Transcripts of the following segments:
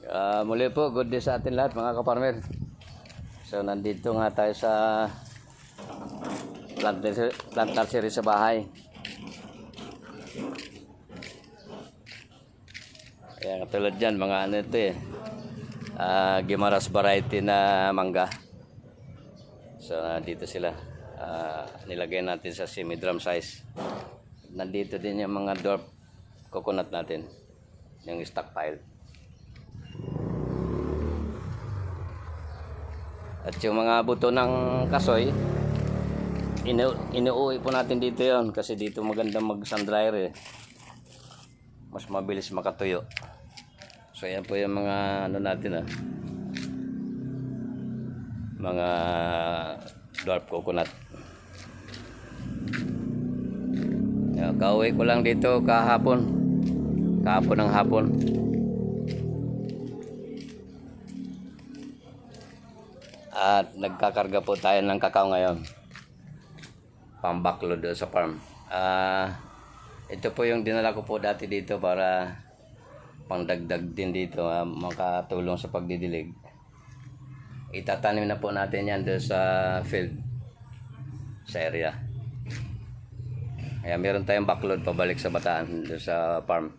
Muli po, good day sa atin lahat mga kaparmer. So nandito nga tayo sa plantar series sa bahay. Ayan, katulad dyan, mga ano ito Guimaras variety na mangga. So dito sila, nilagay natin sa semi-drum size. Nandito din yung mga dwarf coconut natin, yung stockpile. At yung mga buto ng kasoy, inuuwi po natin dito yon kasi dito maganda mag sun dryer mas mabilis makatuyo. So yan po yung mga ano natin mga dwarf coconut. Kauwi ko lang dito kahapon ng hapon. At nagkakarga po tayo ng kakao ngayon, pambaklo doon sa farm. Ito po yung dinala ko po dati dito para pangdagdag din dito, makatulong sa pagdidilig. Itatanim na po natin yan doon sa field, sa area. Kaya meron tayong backload pabalik sa Bataan doon sa farm.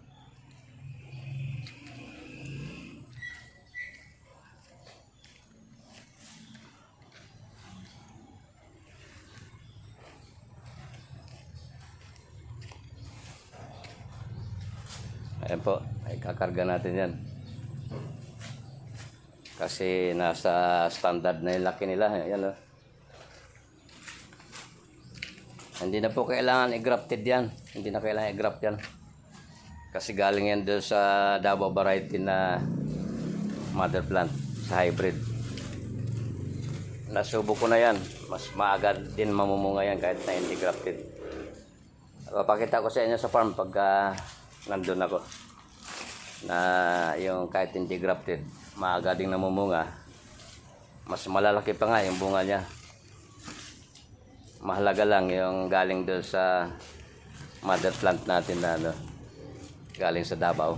Ayan po, ay kakarga natin yan. Kasi nasa standard na yung laki nila. Ayan, Hindi na po kailangan i-grafted yan. Hindi na kailangan i-graft yan. Kasi galing yan doon sa Davao variety na mother plant, sa hybrid. Nasubo ko na yan. Mas maaga din mamumunga yan kahit na hindi grafted. Papakita ko sa inyo sa farm pagka nandun ako, na yung kahit hindi grafted, maaga ding namumunga. Mas malalaki pa nga yung bunga niya. Mahalaga lang yung galing doon sa mother plant natin na galing sa Davao.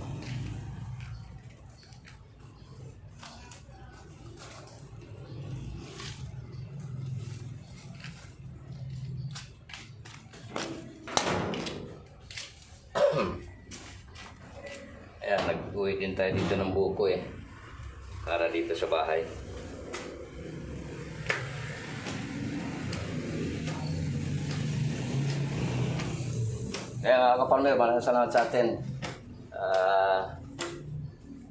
Ayan, nag-uwi din tayo dito ng buko para dito sa bahay. Kaya kaparmer, maraming salamat sa atin.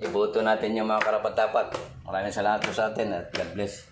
Iboto natin yung mga karapat-dapat. Maraming salamat po sa atin at God bless.